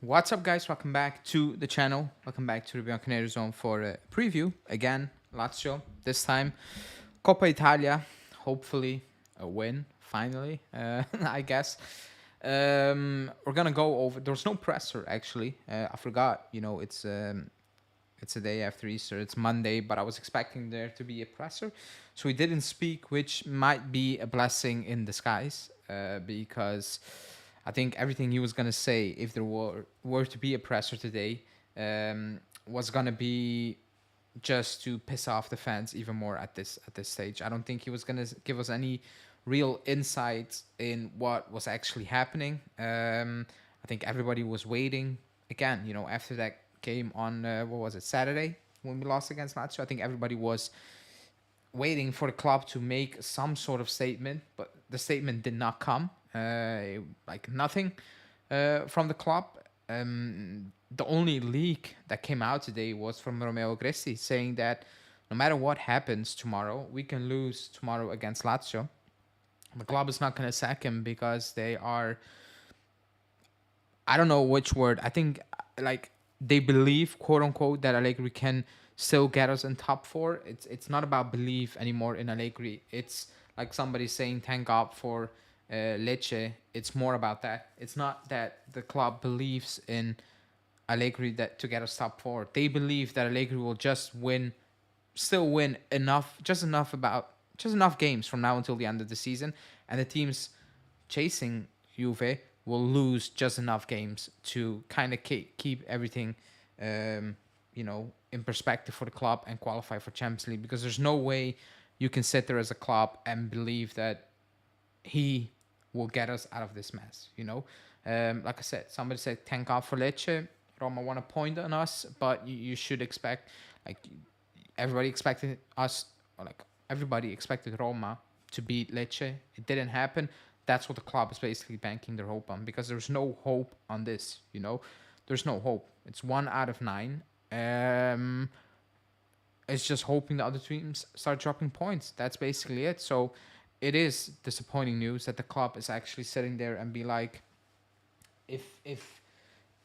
What's up, guys? Welcome back to the channel. Welcome back to the Bianconero Zone for a preview. Again, Lazio. This time, Coppa Italia. Hopefully, a win, finally, I guess. We're going to go over... There's no presser, actually. I forgot, it's a day after Easter. It's Monday, but I was expecting there to be a presser. So we didn't speak, which might be a blessing in disguise, because I think everything he was going to say, if there were to be a presser today, was going to be just to piss off the fans even more at this stage. I don't think he was going to give us any real insights in what was actually happening. I think everybody was waiting. Again, after that game on, what was it, Saturday, when we lost against Lazio, I think everybody was waiting for the club to make some sort of statement, but the statement did not come. Like nothing from the club. The only leak that came out today was from Romeo Gresti saying that no matter what happens tomorrow, we can lose tomorrow against Lazio. The club is not going to sack him because they are, I don't know which word. I think like they believe, quote unquote, that Allegri can still get us in top four. It's not about belief anymore in Allegri. It's like somebody saying thank God for Lecce. It's more about that. It's not that the club believes in Allegri that to get us top four. They believe that Allegri will still win enough, just enough games from now until the end of the season, and the teams chasing Juve will lose just enough games to kind of keep everything, in perspective for the club and qualify for Champions League. Because there's no way you can sit there as a club and believe that he will get us out of this mess. Like I said, somebody said thank God for Lecce. Roma want to point on us, but you should expect, like, everybody expected Roma to beat Lecce. It didn't happen. That's what the club is basically banking their hope on, because there's no hope on this. There's no hope. It's 1 out of 9. It's just hoping the other teams start dropping points. That's basically it. So it is disappointing news that the club is actually sitting there and be like, if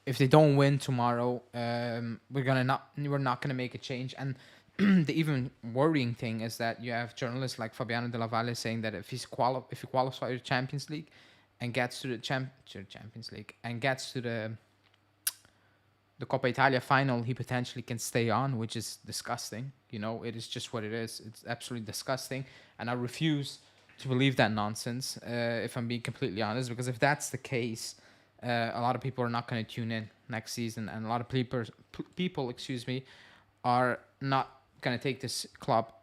they don't win tomorrow, we're not gonna make a change. And the even worrying thing is that you have journalists like Fabiano Della Valle saying that if he qualifies for the Champions League and gets to the Champions League and gets to the Coppa Italia final, he potentially can stay on, which is disgusting. It is just what it is. It's absolutely disgusting, and I refuse to believe that nonsense. If I'm being completely honest, because if that's the case, a lot of people are not going to tune in next season, and a lot of people, are not going to take this club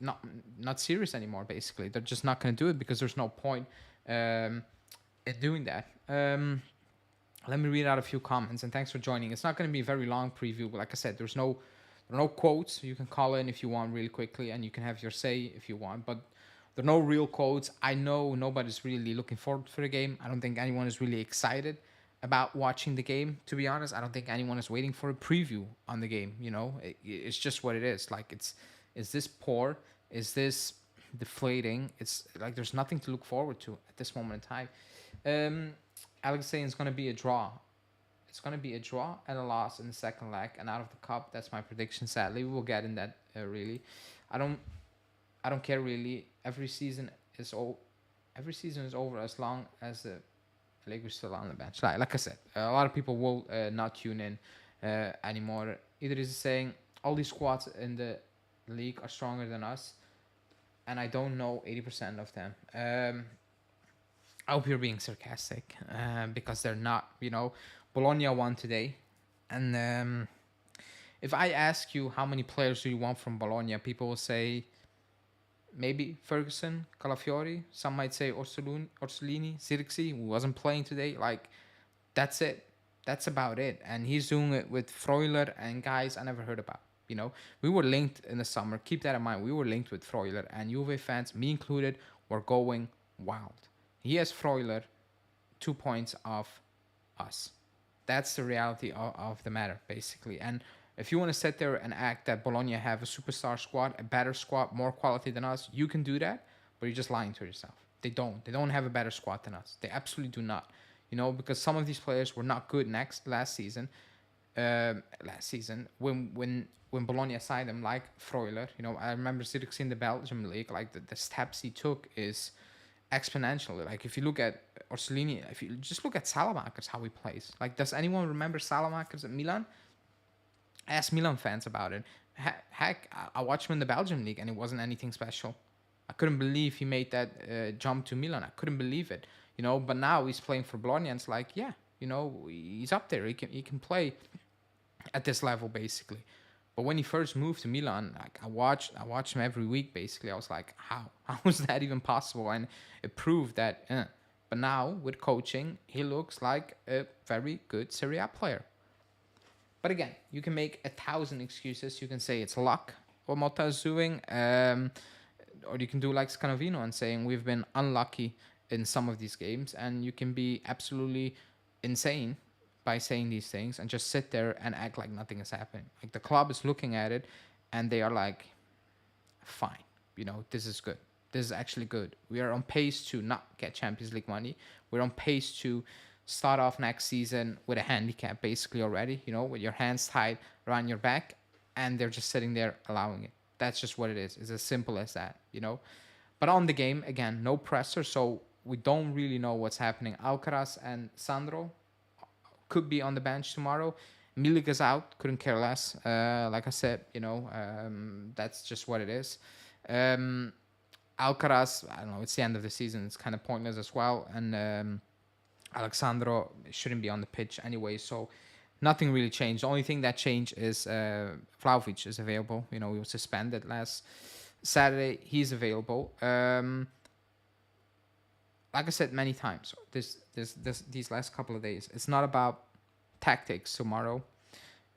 not serious anymore. Basically, they're just not going to do it because there's no point in doing that. Let me read out a few comments, and thanks for joining. It's not going to be a very long preview, but like I said, there are no quotes. You can call in if you want really quickly, and you can have your say if you want, but there are no real quotes. I know nobody's really looking forward for the game. I don't think anyone is really excited about watching the game, to be honest. I don't think anyone is waiting for a preview on the game. It's just what it is. Like, is this poor? Is this deflating? It's like there's nothing to look forward to at this moment in time. Alex saying it's going to be a draw. It's going to be a draw and a loss in the second leg and out of the cup. That's my prediction. Sadly, we will get in that. Really, I don't care really. Every season is over as long as the Allegri's still on the bench. Like I said, a lot of people will not tune in anymore. Either is saying all these squads in the league are stronger than us, and I don't know 80% of them. I hope you're being sarcastic, because they're not. Bologna won today, and if I ask you how many players do you want from Bologna, people will say maybe Ferguson, Calafiori. Some might say Orsolini, Zirkzee, who wasn't playing today. Like, that's it. That's about it. And he's doing it with Freuler and guys I never heard about. We were linked in the summer. Keep that in mind. We were linked with Freuler, and Juve fans, me included, were going wild. He has Freuler 2 points off us. That's the reality of the matter, basically. And if you want to sit there and act that Bologna have a superstar squad, a better squad, more quality than us, you can do that, but you're just lying to yourself. They don't. They don't have a better squad than us. They absolutely do not. because some of these players were not good last season. When Bologna signed him, like Freuler, I remember Zirkzee in the Belgium league, like the steps he took is exponentially. Like if you look at Orsolini, if you just look at Salamakers, how he plays. Like, does anyone remember Salamakers at Milan? Ask Milan fans about it. Heck, I watched him in the Belgium league, and it wasn't anything special. I couldn't believe he made that jump to Milan. I couldn't believe it, But now he's playing for Bologna, and it's like, yeah, he's up there. He can play at this level basically. But when he first moved to Milan, like I watched him every week basically. I was like, how is that even possible? And it proved that. But now with coaching, he looks like a very good Serie A player. But again, you can make 1,000 excuses. You can say it's luck what Motta is doing, or you can do like Scanovino and saying we've been unlucky in some of these games, and you can be absolutely insane by saying these things and just sit there and act like nothing is happening. Like the club is looking at it and they are like, fine, this is good. This is actually good. We are on pace to not get Champions League money. We're on pace to start off next season with a handicap basically already, with your hands tied around your back, and they're just sitting there allowing it. That's just what it is. It's as simple as that, But on the game, again, no pressure, so we don't really know what's happening. Alcaraz and Sandro could be on the bench tomorrow. Milik is out, couldn't care less. Like I said, that's just what it is. Alcaraz, I don't know, it's the end of the season. It's kind of pointless as well. And Alexandro shouldn't be on the pitch anyway, so nothing really changed. The only thing that changed is Vlahovic is available. He was suspended last Saturday. He's available. Like I said many times, these last couple of days, it's not about tactics tomorrow.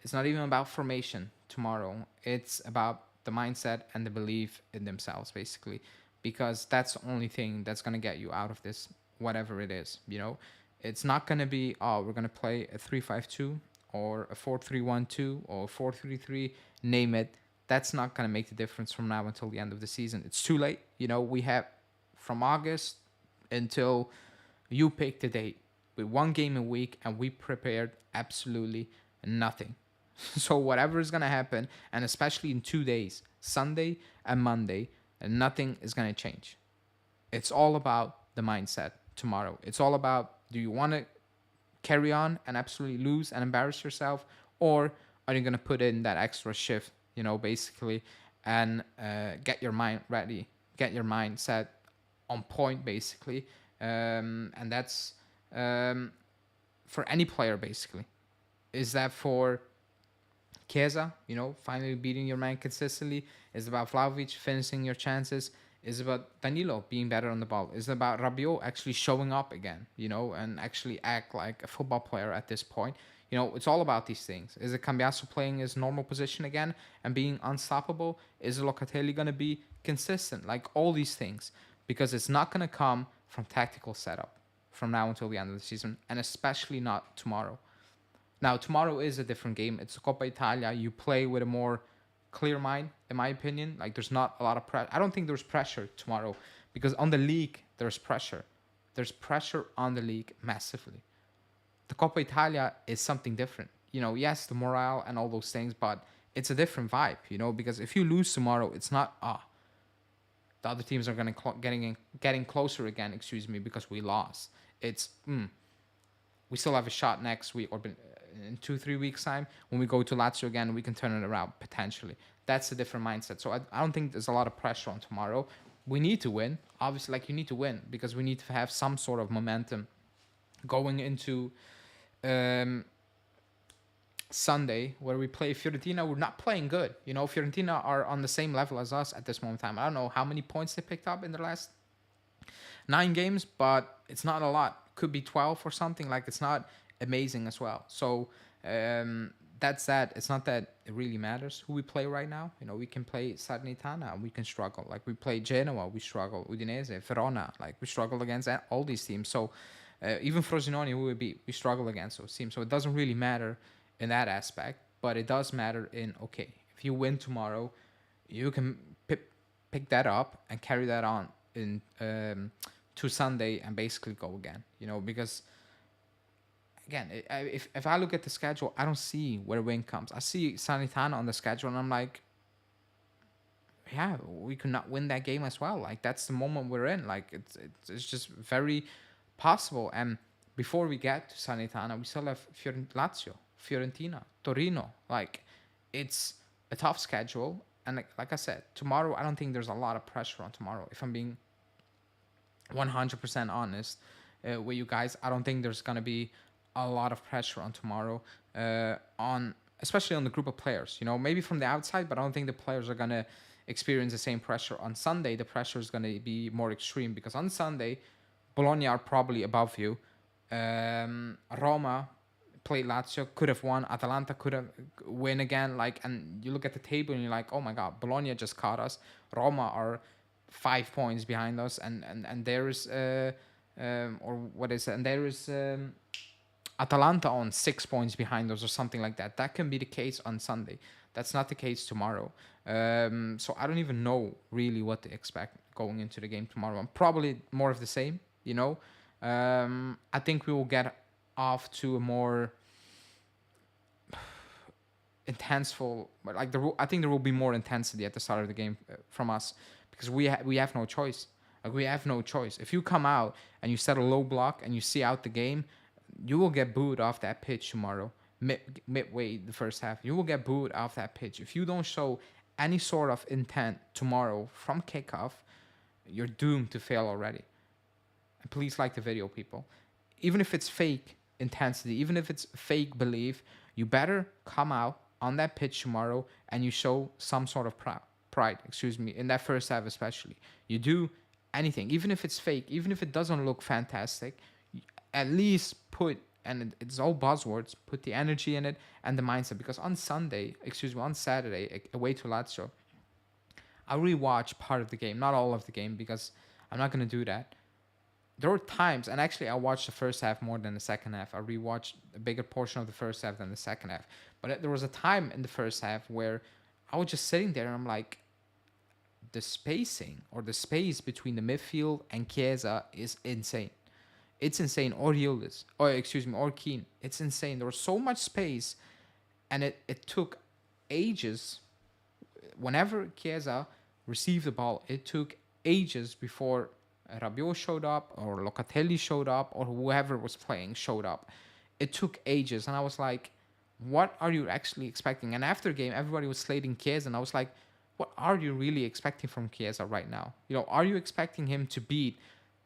It's not even about formation tomorrow. It's about the mindset and the belief in themselves, basically, because that's the only thing that's going to get you out of this, whatever it is, It's not going to be, we're going to play a 3-5-2 or a 4-3-1-2 or 4-3-3, name it. That's not going to make the difference from now until the end of the season. It's too late. We have from August until you pick the date with one game a week, and we prepared absolutely nothing. So whatever is going to happen, and especially in 2 days, Sunday and Monday, nothing is going to change. It's all about the mindset tomorrow. It's all about, do you want to carry on and absolutely lose and embarrass yourself, or are you going to put in that extra shift, basically, and get your mind ready, get your mindset on point, basically. And that's for any player, basically. Is that for Chiesa, finally beating your man consistently? Is it about Vlahovic finishing your chances? Is it about Danilo being better on the ball? Is it about Rabiot actually showing up again, and actually act like a football player at this point? It's all about these things. Is it Cambiasso playing his normal position again and being unstoppable? Is Locatelli going to be consistent? Like all these things. Because it's not going to come from tactical setup from now until the end of the season, and especially not tomorrow. Now, tomorrow is a different game. It's Coppa Italia. You play with a more clear mind, in my opinion. Like, there's not a lot of pressure. I don't think there's pressure tomorrow, because on the league, there's pressure. There's pressure on the league massively. The Coppa Italia is something different. Yes, the morale and all those things, but it's a different vibe, because if you lose tomorrow, it's not, the other teams are going to getting closer again, because we lost. It's, we still have a shot next week, or in 2-3 weeks' time, when we go to Lazio again, we can turn it around, potentially. That's a different mindset. So I don't think there's a lot of pressure on tomorrow. We need to win. Obviously, you need to win, because we need to have some sort of momentum going into Sunday, where we play Fiorentina. We're not playing good. Fiorentina are on the same level as us at this moment in time. I don't know how many points they picked up in the last 9 games, but it's not a lot. Could be 12 or something. Like, it's not amazing as well. So that's that. It's not that it really matters who we play right now. We can play Salernitana and we can struggle. Like, we play Genoa, we struggle. Udinese, Verona, like, we struggle against all these teams. So even Frosinone, who we beat, we struggle against those teams. So it doesn't really matter in that aspect, but it does matter in, okay, if you win tomorrow, you can pick that up and carry that on in to Sunday and basically go again, because again, if I look at the schedule, I don't see where win comes. I see Sanitana on the schedule, and I'm like, yeah, we could not win that game as well. Like that's the moment we're in. Like it's just very possible. And before we get to Sanitana, we still have Lazio, Fiorentina, Torino. Like it's a tough schedule. And like I said, tomorrow I don't think there's a lot of pressure on tomorrow. If I'm being 100% honest with you guys, I don't think there's gonna be a lot of pressure on tomorrow. On especially on the group of players. You know, maybe from the outside, but I don't think the players are gonna experience the same pressure. On Sunday, the pressure is going to be more extreme because on Sunday, Bologna are probably above you. Roma played Lazio, could have won. Atalanta could have win again. Like, and you look at the table and you're like, oh my god, Bologna just caught us. Roma are 5 points behind us, and there is or what is it? And there is Atalanta on 6 points behind us or something like that. That can be the case on Sunday. That's not the case tomorrow. So I don't even know really what to expect going into the game tomorrow. Probably more of the same, you know. I think we will get off to a more intenseful, like I think there will be more intensity at the start of the game from us because we have no choice. Like we have no choice. If you come out and you set a low block and you see out the game, you will get booed off that pitch tomorrow. Midway the first half, you will get booed off that pitch. If you don't show any sort of intent tomorrow from kickoff, you're doomed to fail already. And please like the video, people. Even if it's fake intensity, even if it's fake belief, you better come out on that pitch tomorrow and you show some sort of pride, in that first half especially. You do anything, even if it's fake, even if it doesn't look fantastic, at least put, and it's all buzzwords, put the energy in it and the mindset. Because on Saturday, away to Lazio, I rewatched part of the game, not all of the game, because I'm not going to do that. There were times, and actually I watched the first half more than the second half. I rewatched a bigger portion of the first half than the second half. But there was a time in the first half where I was just sitting there and I'm like, the spacing or the space between the midfield and Chiesa is insane. It's insane. Or Yildiz, or Keane. It's insane. There was so much space, and it took ages. Whenever Chiesa received the ball, it took ages before Rabiot showed up, or Locatelli showed up, or whoever was playing showed up. It took ages, and I was like, what are you actually expecting? And after the game, everybody was slating Chiesa, and I was like, what are you really expecting from Chiesa right now? You know, are you expecting him to beat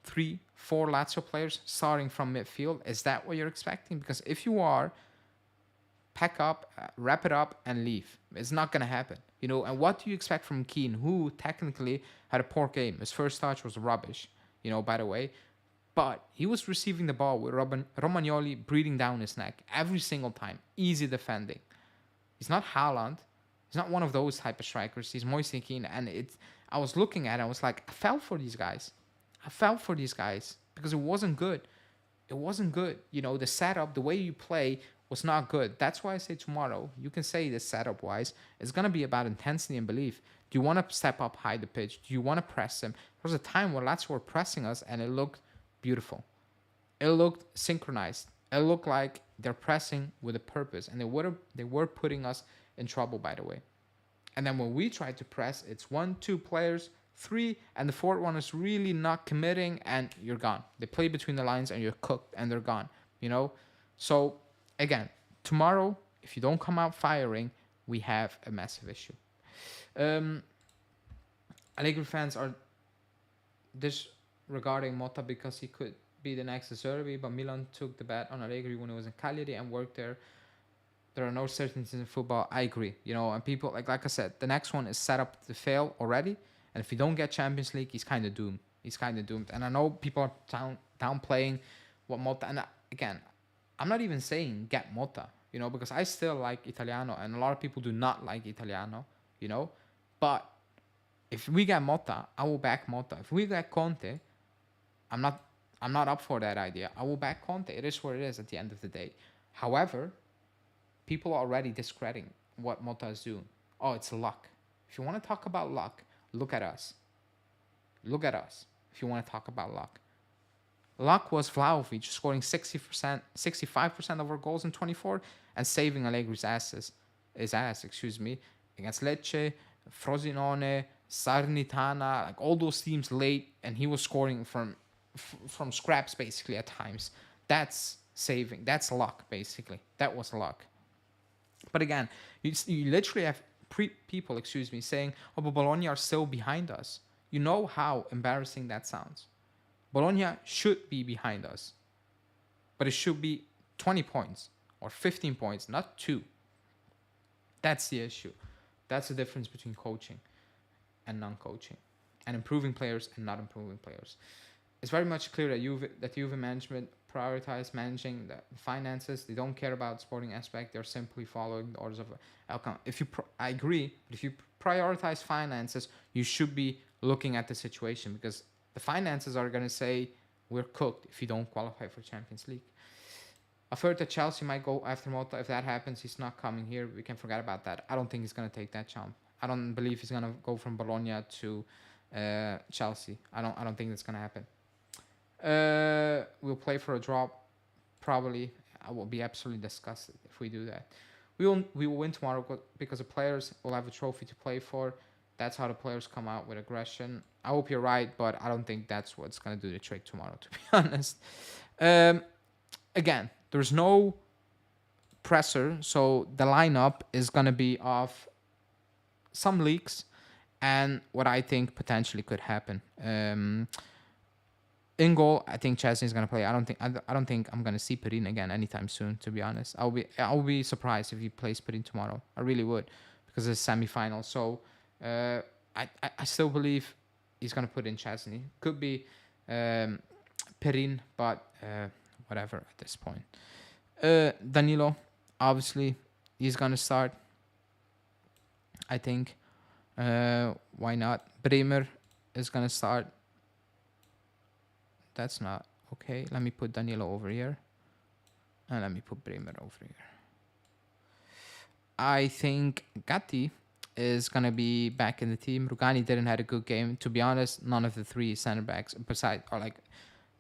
3-4 Lazio players starting from midfield? Is that what you're expecting? Because if you are, pack up, wrap it up, and leave. It's not going to happen. You know, and what do you expect from Keane, who technically had a poor game? His first touch was rubbish, you know, by the way. But he was receiving the ball with Romagnoli breathing down his neck every single time. Easy defending. He's not Haaland. He's not one of those type of strikers. He's Moise Keane. And I was looking at it, I was like, I fell for these guys. Because it wasn't good. It wasn't good. You know, the setup, the way you play was not good. That's why I say tomorrow, you can say this setup-wise, it's going to be about intensity and belief. Do you want to step up high the pitch? Do you want to press them? There was a time where Lazio were pressing us and it looked beautiful. It looked synchronized. It looked like they're pressing with a purpose. And they were putting us in trouble, by the way. And then when we tried to press, it's 1-2 players, 3, and the fourth one is really not committing, and you're gone. They play between the lines, and you're cooked, and they're gone. You know, so again, tomorrow, if you don't come out firing, we have a massive issue. Allegri fans are disregarding Motta because he could be the next Zerbi, but Milan took the bet on Allegri when he was in Cagliari and worked there. There are no certainties in football. I agree. You know, and people, like I said, the next one is set up to fail already. And if he don't get Champions League, he's kind of doomed. And I know people are downplaying what Motta. And again, I'm not even saying get Motta, you know, because I still like Italiano. And a lot of people do not like Italiano, you know. But if we get Motta, I will back Motta. If we get Conte, I'm not up for that idea. I will back Conte. It is what it is at the end of the day. However, people are already discrediting what Motta is doing. Oh, it's luck. If you want to talk about luck, look at us. If you want to talk about luck. Luck was Vlahovic scoring 60%, 65% of our goals in 24 and saving Allegri's ass, against Lecce, Frosinone, Sarnitana, like all those teams late, and he was scoring from scraps basically at times. That's saving. That's luck basically. That was luck. But again, you literally have people, saying, "Oh, but Bologna are still behind us." You know how embarrassing that sounds. Bologna should be behind us, but it should be 20 points or 15 points, not 2. That's the issue. That's the difference between coaching and non-coaching, and improving players and not improving players. It's very much clear that Juve management prioritize managing the finances. They don't care about sporting aspect. They're simply following the orders of outcome. I agree, but if you prioritize finances, you should be looking at the situation, because the finances are going to say we're cooked if you don't qualify for Champions League. I've heard that Chelsea might go after Mota. If that happens, he's not coming here. We can forget about that. I don't think he's going to take that jump. I don't believe he's going to go from Bologna to Chelsea. I don't think that's going to happen. We'll play for a draw, probably. I will be absolutely disgusted if we do that. We will win tomorrow because the players will have a trophy to play for. That's how the players come out with aggression. I hope you're right, but I don't think that's what's going to do the trick tomorrow, to be honest. Again, there's no presser, so the lineup is going to be of some leaks and what I think potentially could happen. In goal, I think Chesney is going to play. I don't think I'm going to see Perin again anytime soon, to be honest. I'll be surprised if he plays Perin tomorrow. I really would, because it's semi-final. So I still believe he's going to put in Chesney. Could be Perin, but whatever at this point. Danilo, obviously, he's going to start, I think. Why not? Bremer is going to start. That's not okay. Let me put Danilo over here. And let me put Bremer over here. I think Gatti is going to be back in the team. Rugani didn't have a good game. To be honest, none of the 3 center backs,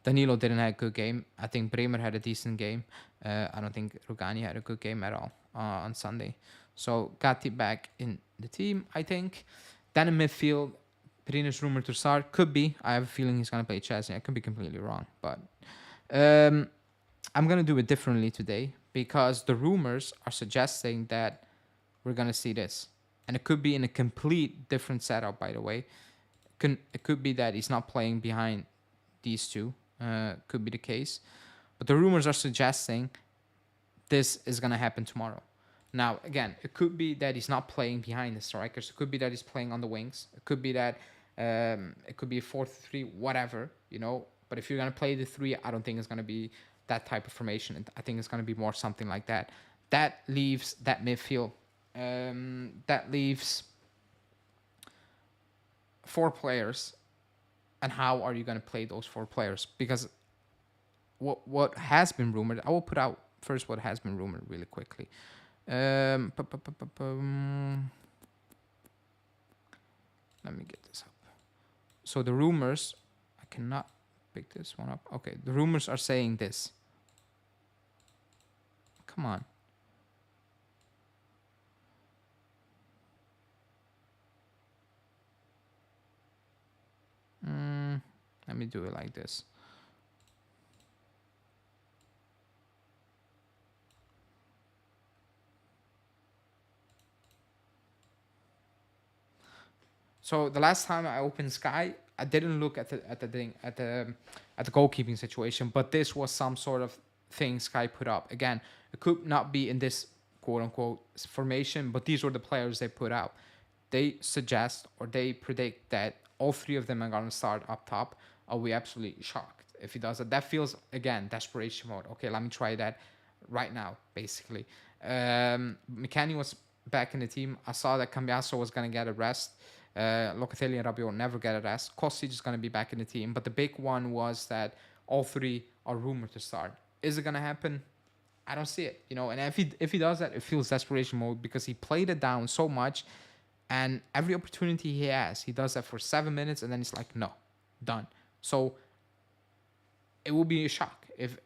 Danilo didn't have a good game. I think Bremer had a decent game. I don't think Rugani had a good game at all on Sunday. So Gatti back in the team, I think. Then in midfield, Perin is rumored to start. Could be. I have a feeling he's going to play Chesney. I could be completely wrong. But I'm going to do it differently today, because the rumors are suggesting that we're going to see this. And it could be in a complete different setup, by the way. It could be that he's not playing behind these 2. Could be the case. But the rumors are suggesting this is going to happen tomorrow. Now, again, it could be that he's not playing behind the strikers. It could be that he's playing on the wings. It could be that it could be a 4-3, whatever, But if you're going to play the 3, I don't think it's going to be that type of formation. I think it's going to be more something like that. That leaves that midfield. That leaves 4 players. And how are you going to play those 4 players? Because what has been rumored, I will put out first what has been rumored really quickly. Let me get this up. So the rumors, I cannot pick this one up. Okay, the rumors are saying this. Come on. Let me do it like this. So the last time I opened Sky, I didn't look at the goalkeeping situation, but this was some sort of thing Sky put up. Again, it could not be in this quote unquote formation, but these were the players they put out. They suggest or they predict that all 3 of them are going to start up top. I'll be absolutely shocked if he does it. That feels, again, desperation mode. Okay, let me try that right now, basically. McKennie was back in the team. I saw that Cambiaso was going to get a rest. Locatelli and Rabiot never get a rest. Kostic is going to be back in the team. But the big one was that all 3 are rumored to start. Is it going to happen? I don't see it. And if he does that, it feels desperation mode, because he played it down so much. And every opportunity he has, he does that for 7 minutes, and then he's like, no, done. So it will be a shock if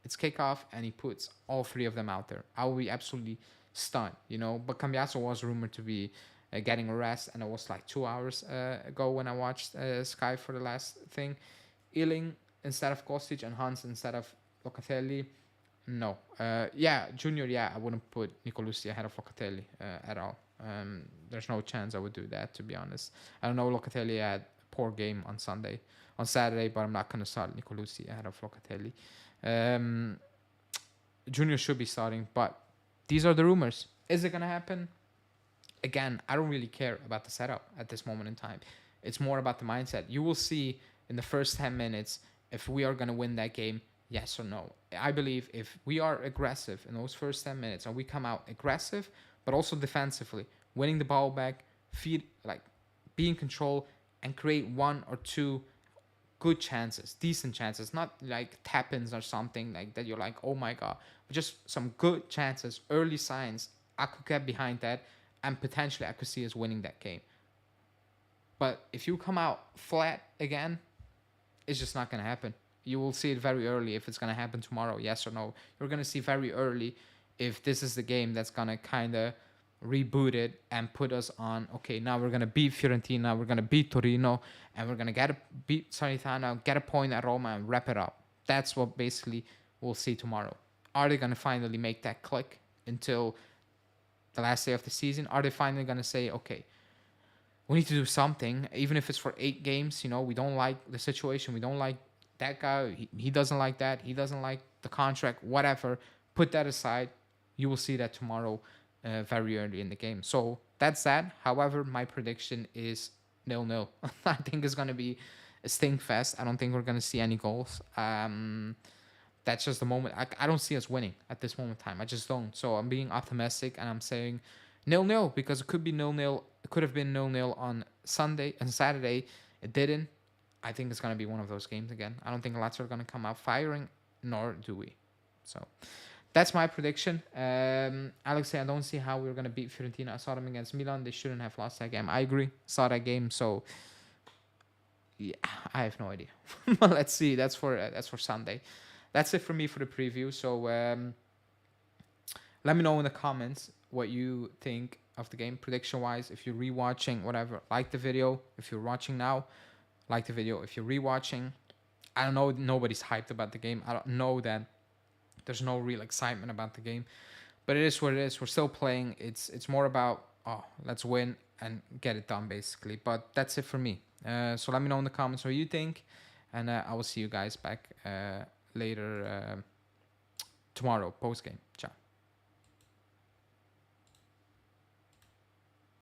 it's kickoff, and he puts all three of them out there. I will be absolutely stunned, you know. But Cambiaso was rumored to be getting a rest, and it was like 2 hours ago when I watched Sky for the last thing. Ealing instead of Kostic and Hans instead of Locatelli. No. Yeah, Junior, yeah, I wouldn't put Nicolosi ahead of Locatelli at all. There's no chance I would do that, to be honest. I don't know, Locatelli had a poor game on Saturday, but I'm not going to start Nicolosi ahead of Locatelli. Junior should be starting, but these are the rumors. Is it going to happen? Again, I don't really care about the setup at this moment in time. It's more about the mindset. You will see in the first 10 minutes if we are going to win that game, yes or no. I believe if we are aggressive in those first 10 minutes and we come out aggressive, but also defensively, winning the ball back, be in control and create one or two good chances, decent chances, not like tap-ins or something like that you're like, oh my God, but just some good chances, early signs. I could get behind that, and potentially I could see us winning that game. But if you come out flat again, it's just not going to happen. You will see it very early if it's going to happen tomorrow, yes or no. You're going to see very early if this is the game that's going to kind of reboot it and put us on, okay, now we're going to beat Fiorentina, we're going to beat Torino, and we're going to beat Salernitana, get a point at Roma, and wrap it up. That's what basically we'll see tomorrow. Are they going to finally make that click until the last day of the season? Are they finally going to say, okay, we need to do something, even if it's for 8 games, you know, we don't like the situation, we don't like that guy, he doesn't like that, he doesn't like the contract, whatever, put that aside. You will see that tomorrow very early in the game. So that's that. However, my prediction is 0-0. I think it's going to be a stink fest. I don't think we're going to see any goals. That's just the moment. I don't see us winning at this moment in time. I just don't. So I'm being optimistic and I'm saying 0-0 because it could be 0-0. It could have been 0-0 on Sunday and Saturday. It didn't. I think it's going to be one of those games again. I don't think Lazio are going to come out firing, nor do we. So that's my prediction. Alex said, I don't see how we're going to beat Fiorentina. I saw them against Milan. They shouldn't have lost that game. I agree. Saw that game. So yeah, I have no idea. But let's see. That's for Sunday. That's it for me for the preview. So let me know in the comments what you think of the game prediction-wise. If you're rewatching, whatever, like the video. If you're watching now, like the video. If you're rewatching, I don't know. Nobody's hyped about the game. I don't know that there's no real excitement about the game, but it is what it is. We're still playing. It's more about, let's win and get it done, basically. But that's it for me. So let me know in the comments what you think, and I will see you guys back later tomorrow post game. Ciao.